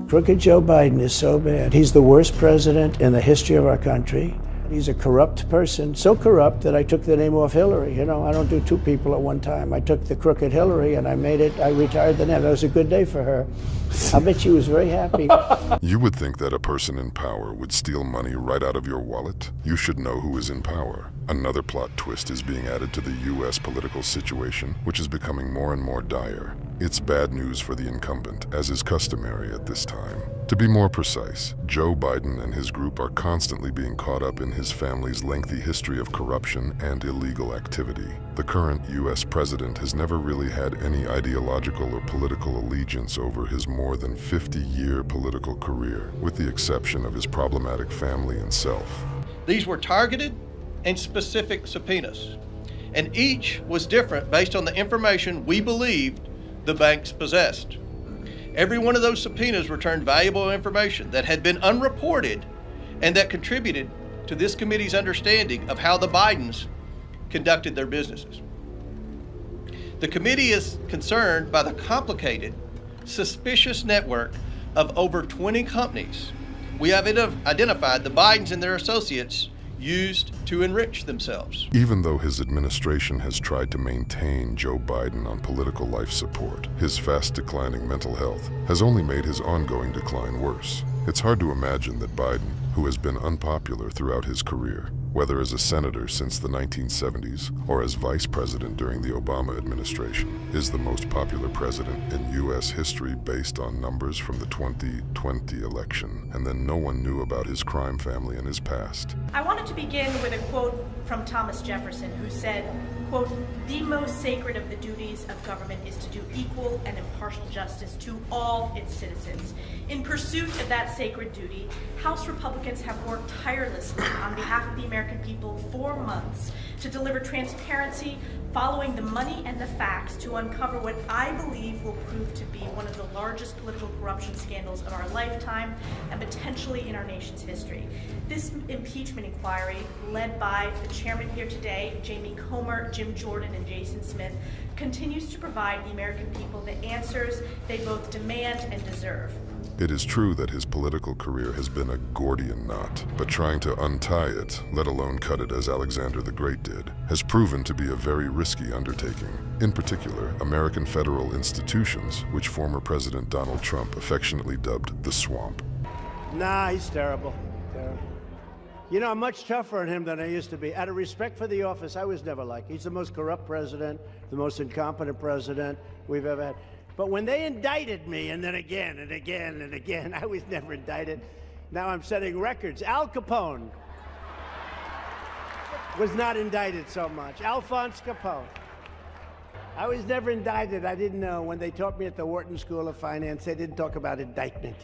Crooked Joe Biden is so bad. He's the worst president in the history of our country. He's a corrupt person, so corrupt that I took the name off Hillary. You know, I don't do two people at one time. I took the crooked Hillary and I retired the name. That was a good day for her. I bet she was very happy. You would think that a person in power would steal money right out of your wallet. You should know who is in power. Another plot twist is being added to the U.S. political situation, which is becoming more and more dire. It's bad news for the incumbent, as is customary at this time. To be more precise, Joe Biden and his group are constantly being caught up in his family's lengthy history of corruption and illegal activity. The current U.S. president has never really had any ideological or political allegiance over his more than 50-year political career, with the exception of his problematic family and self. These were targeted and specific subpoenas, and each was different based on the information we believed the banks possessed. Every one of those subpoenas returned valuable information that had been unreported and that contributed to this committee's understanding of how the Bidens conducted their businesses. The committee is concerned by the complicated, suspicious network of over 20 companies we have identified the Bidens and their associates used to enrich themselves. Even though his administration has tried to maintain Joe Biden on political life support, his fast declining mental health has only made his ongoing decline worse. It's hard to imagine that Biden, who has been unpopular throughout his career, whether as a senator since the 1970s or as vice president during the Obama administration, is the most popular president in U.S. history based on numbers from the 2020 election, and then no one knew about his crime family and his past. I wanted to begin with a quote from Thomas Jefferson, who said, quote, "The most sacred of the duties of government is to do equal and impartial justice to all its citizens. In pursuit of that sacred duty, House Republicans have worked tirelessly on behalf of the American people for months to deliver transparency following the money and the facts to uncover what I believe will prove to be one of the largest political corruption scandals of our lifetime and potentially in our nation's history. This impeachment inquiry, led by the chairman here today, Jamie Comer, Jim Jordan, and Jason Smith, continues to provide the American people the answers they both demand and deserve." It is true that his political career has been a Gordian knot, but trying to untie it, let alone cut it as Alexander the Great did, has proven to be a very risky undertaking. In particular, American federal institutions, which former President Donald Trump affectionately dubbed the swamp. Nah, he's terrible. Terrible. You know, I'm much tougher on him than I used to be. Out of respect for the office, I was never like. He's the most corrupt president, the most incompetent president we've ever had. But when they indicted me, and then again and again and again, I was never indicted. Now I'm setting records. Al Capone was not indicted so much. Alphonse Capone. I was never indicted. I didn't know. When they taught me at the Wharton School of Finance, they didn't talk about indictment.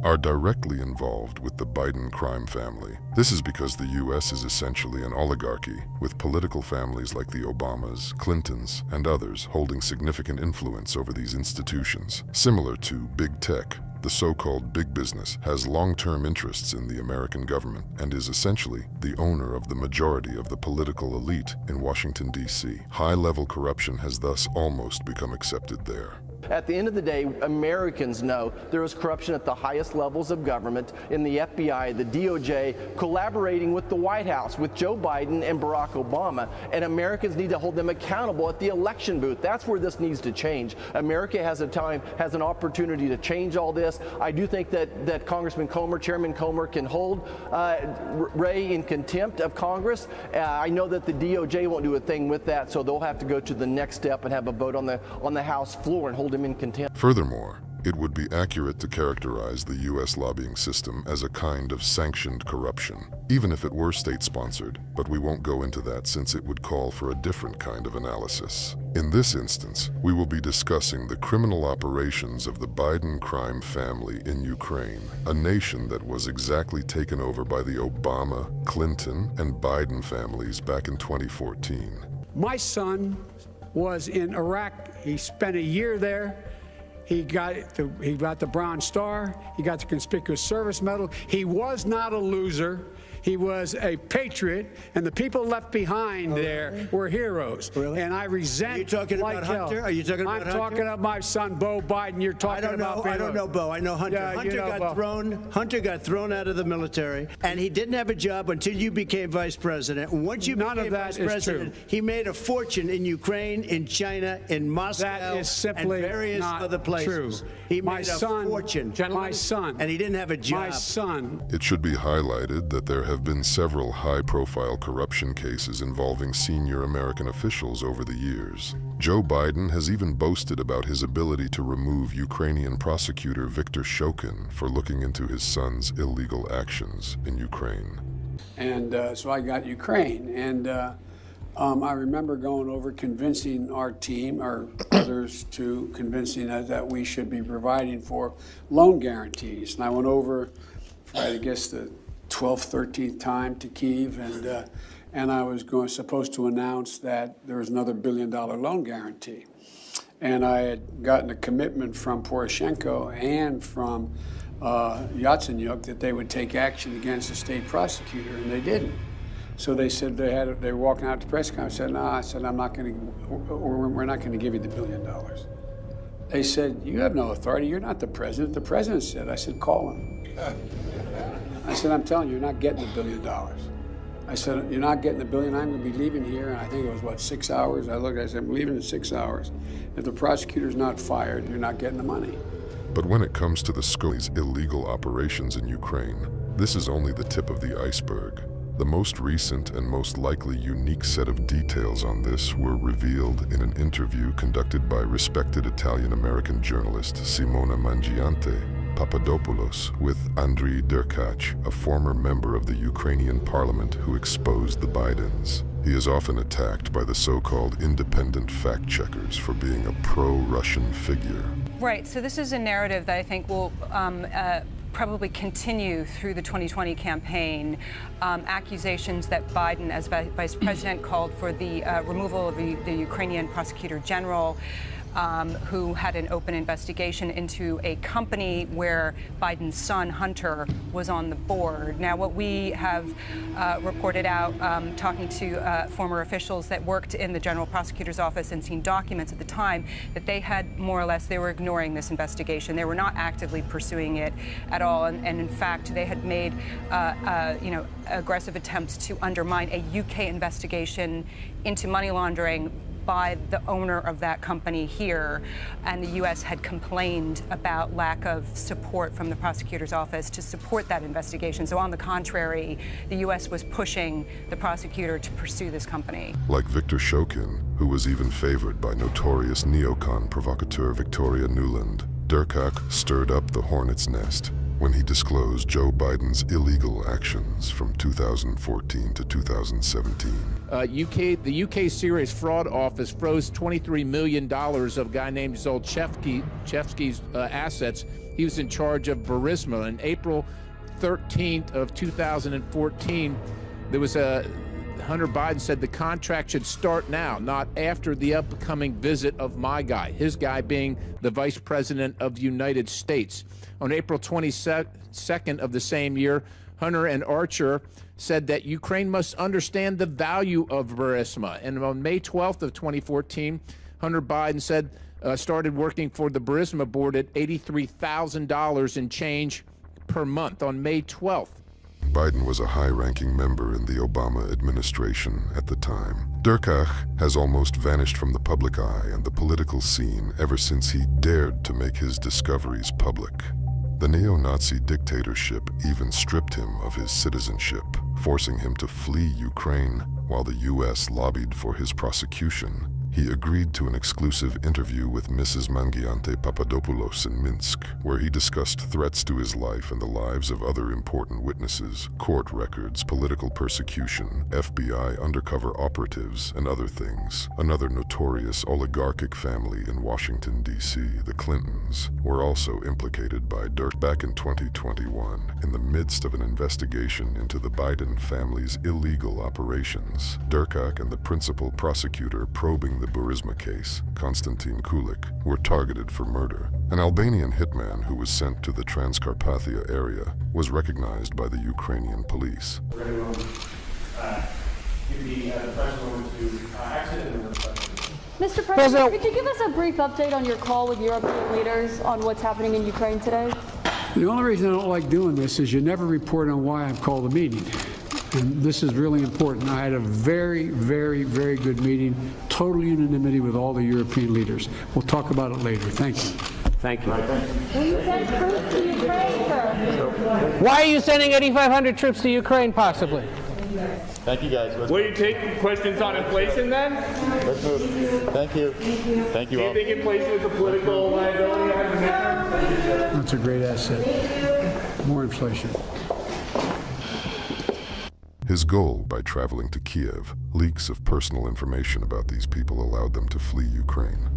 Are directly involved with the Biden crime family. This is because the U.S. is essentially an oligarchy, with political families like the Obamas, Clintons, and others holding significant influence over these institutions. Similar to big tech, the so-called big business has long-term interests in the American government and is essentially the owner of the majority of the political elite in Washington, D.C. High-level corruption has thus almost become accepted there. At the end of the day, Americans know there is corruption at the highest levels of government, in the FBI, the DOJ, collaborating with the White House, with Joe Biden and Barack Obama, and Americans need to hold them accountable at the election booth. That's where this needs to change. America has an opportunity to change all this. I do think that Congressman Comer, Chairman Comer, can hold Wray in contempt of Congress. I know that the DOJ won't do a thing with that, so they'll have to go to the next step and have a vote on the House floor and hold him in contempt. Furthermore, it would be accurate to characterize the U.S. lobbying system as a kind of sanctioned corruption, even if it were state-sponsored, but we won't go into that since it would call for a different kind of analysis. In this instance, we will be discussing the criminal operations of the Biden crime family in Ukraine, a nation that was exactly taken over by the Obama, Clinton, and Biden families back in 2014. My son was in Iraq. He spent a year there. He got the Bronze Star. He got the Conspicuous Service Medal. He was not a loser. He was a patriot, and the people left behind there were heroes. Really? And I resent. Are you talking like about hell. Hunter? Are you talking about Hunter? I'm talking about my son, Beau Biden. You're talking about. I don't know Beau. I know Hunter. Yeah, Hunter you know got Beau. Hunter got thrown out of the military, and he didn't have a job until you became vice president. And once you None became of that vice is president, true. he made a fortune in Ukraine, in China, in Moscow, That is simply and various not other places. true. He My made son, a fortune. my son, and he didn't have a job. My son. It should be highlighted that there have been several high-profile corruption cases involving senior American officials over the years. Joe Biden has even boasted about his ability to remove Ukrainian prosecutor Viktor Shokin for looking into his son's illegal actions in Ukraine. And so I got Ukraine. And I remember going over convincing our team, or others, to convincing us that we should be providing for loan guarantees. And I went over for, I guess, the 12th, 13th time to Kyiv, and I was supposed to announce that there was another $1 billion loan guarantee. And I had gotten a commitment from Poroshenko and from Yatsenyuk that they would take action against the state prosecutor, and they didn't. So they said they were walking out to the press conference. I said, no, I said, we're not going to give you the $1 billion. They said, you have no authority. You're not the president. The president said. I said, call him. I said, I'm telling you, you're not getting the $1 billion. I said, you're not getting the $1 billion. I'm going to be leaving here. And I think it was, 6 hours? I looked, I said, I'm leaving in 6 hours. If the prosecutor's not fired, you're not getting the money. But when it comes to the Scully's illegal operations in Ukraine, this is only the tip of the iceberg. The most recent and most likely unique set of details on this were revealed in an interview conducted by respected Italian-American journalist Simona Mangiante Papadopoulos with Andriy Derkach, a former member of the Ukrainian parliament who exposed the Bidens. He is often attacked by the so-called independent fact-checkers for being a pro-Russian figure. Right, so this is a narrative that I think will probably continue through the 2020 campaign. Accusations that Biden, as vice president, called for the removal of the Ukrainian prosecutor general, who had an open investigation into a company where Biden's son, Hunter, was on the board. Now, what we have reported out, talking to former officials that worked in the general prosecutor's office and seen documents at the time, that they had more or less, they were ignoring this investigation. They were not actively pursuing it at all. And in fact, they had made, aggressive attempts to undermine a UK investigation into money laundering by the owner of that company here, and the U.S. had complained about lack of support from the prosecutor's office to support that investigation. So on the contrary, the U.S. was pushing the prosecutor to pursue this company. Like Viktor Shokin, who was even favored by notorious neocon provocateur Victoria Nuland, Derkach stirred up the hornet's nest when he disclosed Joe Biden's illegal actions from 2014 to 2017. The UK Serious Fraud Office froze $23 million of a guy named Zolchevsky's assets. He was in charge of Burisma. On April 13th of 2014, there was Hunter Biden said the contract should start now, not after the upcoming visit of my guy, his guy being the Vice President of the United States. On April 22nd of the same year, Hunter and Archer said that Ukraine must understand the value of Burisma. And on May 12th of 2014, Hunter Biden said started working for the Burisma board at $83,000 in change per month on May 12th. Biden was a high-ranking member in the Obama administration at the time. Derkach has almost vanished from the public eye and the political scene ever since he dared to make his discoveries public. The neo-Nazi dictatorship even stripped him of his citizenship, forcing him to flee Ukraine while the U.S. lobbied for his prosecution. He agreed to an exclusive interview with Mrs. Mangiante Papadopoulos in Minsk, where he discussed threats to his life and the lives of other important witnesses, court records, political persecution, FBI undercover operatives, and other things. Another notorious oligarchic family in Washington, D.C., the Clintons, were also implicated by Dirk. Back in 2021, in the midst of an investigation into the Biden family's illegal operations, Derkach and the principal prosecutor probing the the Burisma case, Konstantin Kulik, were targeted for murder. An Albanian hitman who was sent to the Transcarpathia area was recognized by the Ukrainian police. We're going to give the president to exit and Mr. President, could you give us a brief update on your call with European leaders on what's happening in Ukraine today? The only reason I don't like doing this is you never report on why I've called a meeting. And this is really important. I had a very, very, very good meeting, total unanimity with all the European leaders. We'll talk about it later. Thank you. Thank you. Will you send troops to Ukraine, sir? Why are you sending 8,500 troops to Ukraine, possibly? Thank you, guys. Will you take questions on inflation then? Let's move. Thank you. Thank you all. Do you think inflation is a political liability? That's a great asset. More inflation. His goal by traveling to Kiev, leaks of personal information about these people allowed them to flee Ukraine.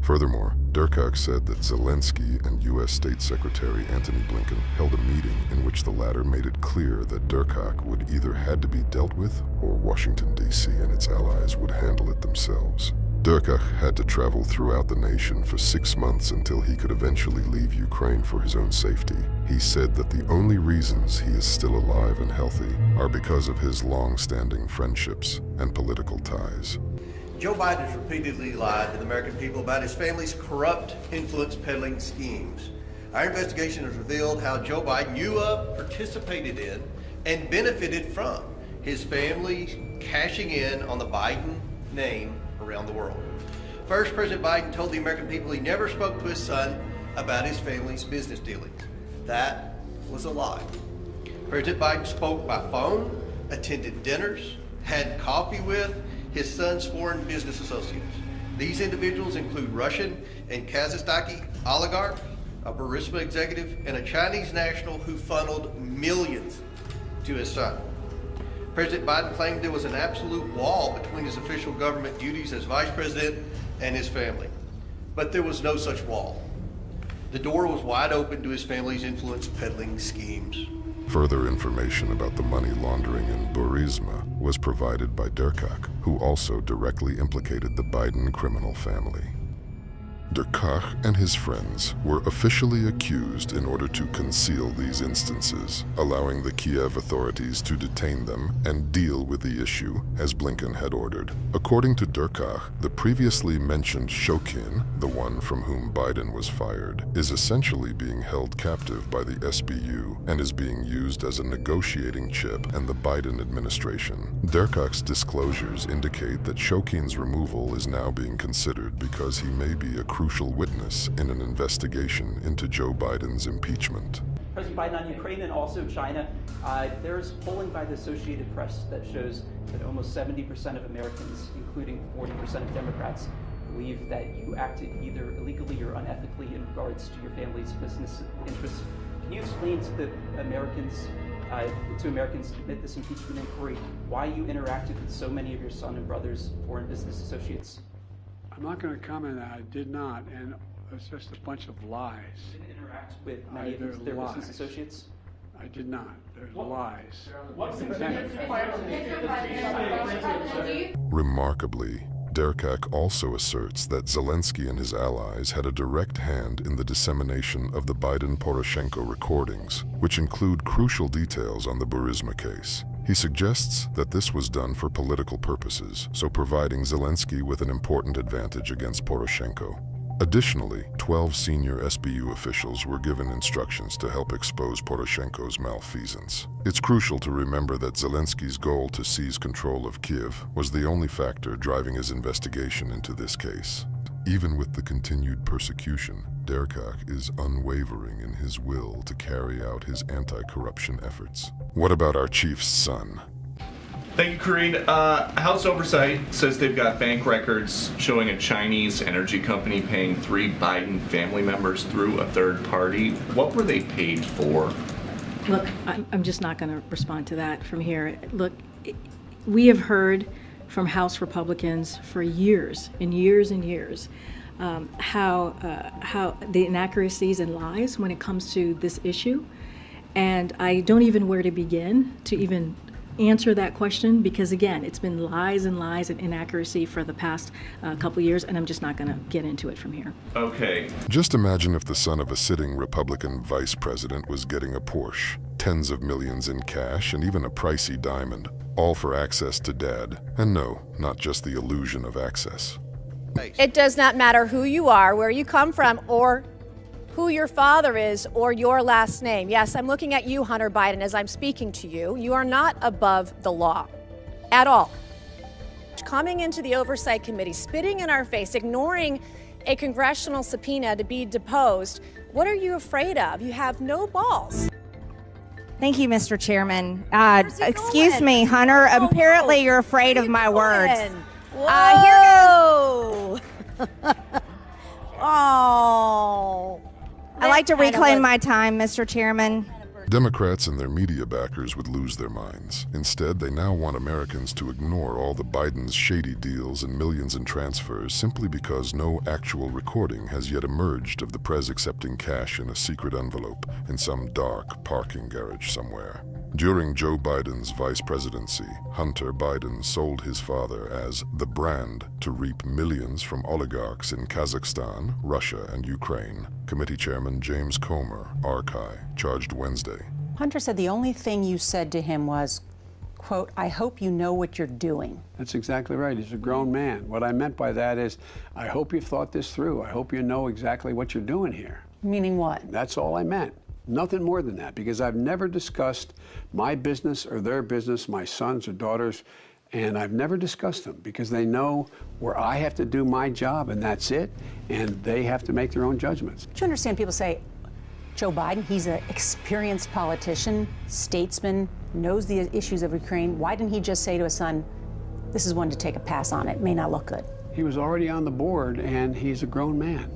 Furthermore, Durkak said that Zelensky and U.S. State Secretary Antony Blinken held a meeting in which the latter made it clear that Durkak would either had to be dealt with or Washington, D.C. and its allies would handle it themselves. Durkak had to travel throughout the nation for 6 months until he could eventually leave Ukraine for his own safety. He said that the only reasons he is still alive and healthy are because of his long-standing friendships and political ties. Joe Biden has repeatedly lied to the American people about his family's corrupt influence peddling schemes. Our investigation has revealed how Joe Biden knew of, participated in, and benefited from his family cashing in on the Biden name around the world. First, President Biden told the American people he never spoke to his son about his family's business dealings. That was a lie. President Biden spoke by phone, attended dinners, had coffee with his son's foreign business associates. These individuals include Russian and Kazakhstani oligarchs, a Burisma executive, and a Chinese national who funneled millions to his son. President Biden claimed there was an absolute wall between his official government duties as vice president and his family. But there was no such wall. The door was wide open to his family's influence peddling schemes. Further information about the money laundering in Burisma was provided by Durkak, who also directly implicated the Biden criminal family. Durkak and his friends were officially accused in order to conceal these instances, allowing the Kiev authorities to detain them and deal with the issue as Blinken had ordered. According to Durkak, the previously mentioned Shokin, the one from whom Biden was fired, is essentially being held captive by the SBU and is being used as a negotiating chip in the Biden administration. Durkak's disclosures indicate that Shokin's removal is now being considered because he may be a crucial witness in an investigation into Joe Biden's impeachment. President Biden, on Ukraine and also China, there's polling by the Associated Press that shows that almost 70% of Americans, including 40% of Democrats, believe that you acted either illegally or unethically in regards to your family's business interests. Can you explain to the Americans, amid this impeachment inquiry, why you interacted with so many of your son and brother's foreign business associates? I'm not going to comment on that. I did not, and it's just a bunch of lies. You didn't interact with many of their business associates? I did not. There's lies. Remarkably, Durkak also asserts that Zelensky and his allies had a direct hand in the dissemination of the Biden-Poroshenko recordings, which include crucial details on the Burisma case. He suggests that this was done for political purposes, so providing Zelensky with an important advantage against Poroshenko. Additionally, 12 senior SBU officials were given instructions to help expose Poroshenko's malfeasance. It's crucial to remember that Zelensky's goal to seize control of Kiev was the only factor driving his investigation into this case. Even with the continued persecution, Durkak is unwavering in his will to carry out his anti-corruption efforts. What about our chief's son? Thank you, Karine. House Oversight says they've got bank records showing a Chinese energy company paying 3 Biden family members through a third party. What were they paid for? Look, I'm just not going to respond to that from here. Look, we have heard from House Republicans for years and years and years how the inaccuracies and lies when it comes to this issue. And I don't even know where to begin to even answer that question because, again, it's been lies and lies and inaccuracy for the past couple years, and I'm just not going to get into it from here. Okay. Just imagine if the son of a sitting Republican vice president was getting a Porsche, tens of millions in cash, and even a pricey diamond, all for access to dad. And no, not just the illusion of access. It does not matter who you are, where you come from, or who your father is, or your last name. Yes, I'm looking at you, Hunter Biden, as I'm speaking to you. You are not above the law at all. Coming into the Oversight Committee, spitting in our face, ignoring a congressional subpoena to be deposed. What are you afraid of? You have no balls. Thank you, Mr. Chairman. Excuse me, Hunter. Apparently you're afraid of my words. Whoa! Oh. I'd like to reclaim my time, Mr. Chairman. Democrats and their media backers would lose their minds. Instead, they now want Americans to ignore all the Biden's shady deals and millions in transfers simply because no actual recording has yet emerged of the Prez accepting cash in a secret envelope in some dark parking garage somewhere. During Joe Biden's vice presidency, Hunter Biden sold his father as the brand to reap millions from oligarchs in Kazakhstan, Russia, and Ukraine. Committee Chairman James Comer, Archive, charged Wednesday. Hunter said the only thing you said to him was, quote, I hope you know what you're doing. That's exactly right. He's a grown man. What I meant by that is, I hope you've thought this through. I hope you know exactly what you're doing here. Meaning what? That's all I meant. Nothing more than that, because I've never discussed my business or their business, my sons or daughters, and I've never discussed them because they know where I have to do my job and that's it, and they have to make their own judgments. Do you understand people say, Joe Biden, he's an experienced politician, statesman, knows the issues of Ukraine. Why didn't he just say to his son, this is one to take a pass on, it may not look good? He was already on the board and he's a grown man.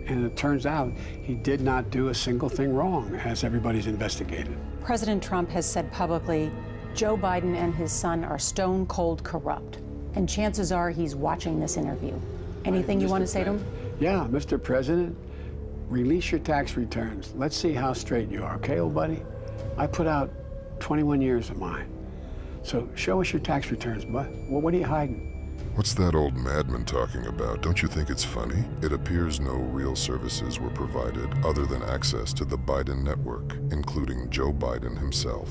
And it turns out he did not do a single thing wrong, as everybody's investigated. President Trump has said publicly, Joe Biden and his son are stone cold corrupt. And chances are he's watching this interview. Anything you want to say to him? Yeah, Mr. President, release your tax returns. Let's see how straight you are, okay, old buddy? I put out 21 years of mine. So show us your tax returns, bud. Well, what are you hiding? What's that old madman talking about? Don't you think it's funny? It appears no real services were provided other than access to the Biden network, including Joe Biden himself.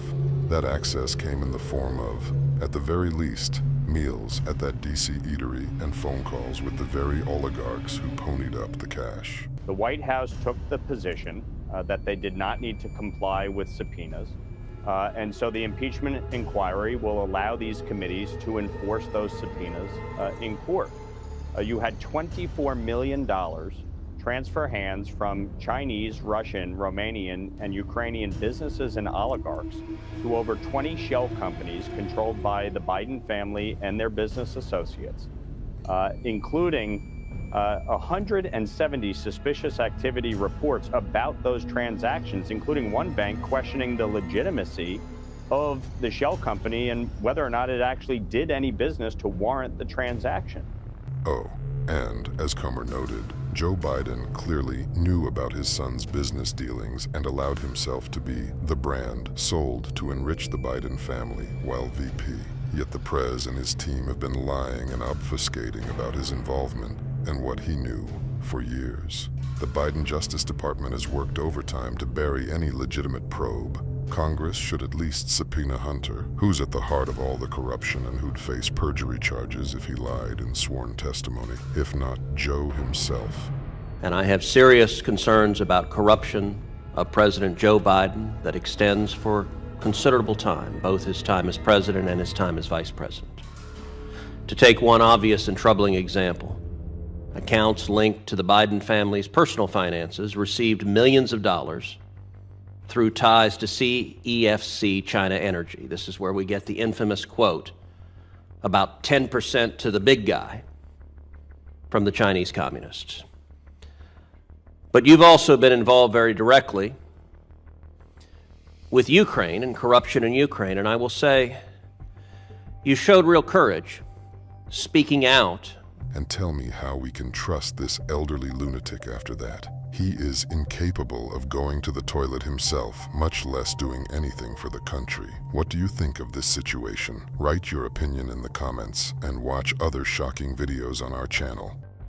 That access came in the form of, at the very least, meals at that DC eatery and phone calls with the very oligarchs who ponied up the cash. The White House took the position that they did not need to comply with subpoenas. And so the impeachment inquiry will allow these committees to enforce those subpoenas in court. You had $24 million transfer hands from Chinese, Russian, Romanian, and Ukrainian businesses and oligarchs to over 20 shell companies controlled by the Biden family and their business associates, including 170 suspicious activity reports about those transactions, including one bank questioning the legitimacy of the shell company and whether or not it actually did any business to warrant the transaction. Oh, and as Comer noted, Joe Biden clearly knew about his son's business dealings and allowed himself to be the brand sold to enrich the Biden family while VP. Yet the Prez and his team have been lying and obfuscating about his involvement and what he knew for years. The Biden Justice Department has worked overtime to bury any legitimate probe. Congress should at least subpoena Hunter, who's at the heart of all the corruption and who'd face perjury charges if he lied in sworn testimony, if not Joe himself. And I have serious concerns about corruption of President Joe Biden that extends for considerable time, both his time as president and his time as vice president. To take one obvious and troubling example, accounts linked to the Biden family's personal finances received millions of dollars through ties to CEFC China Energy. This is where we get the infamous quote about 10% to the big guy from the Chinese communists. But you've also been involved very directly with Ukraine and corruption in Ukraine, and I will say you showed real courage speaking out. And tell me how we can trust this elderly lunatic after that. He is incapable of going to the toilet himself, much less doing anything for the country. What do you think of this situation? Write your opinion in the comments and watch other shocking videos on our channel.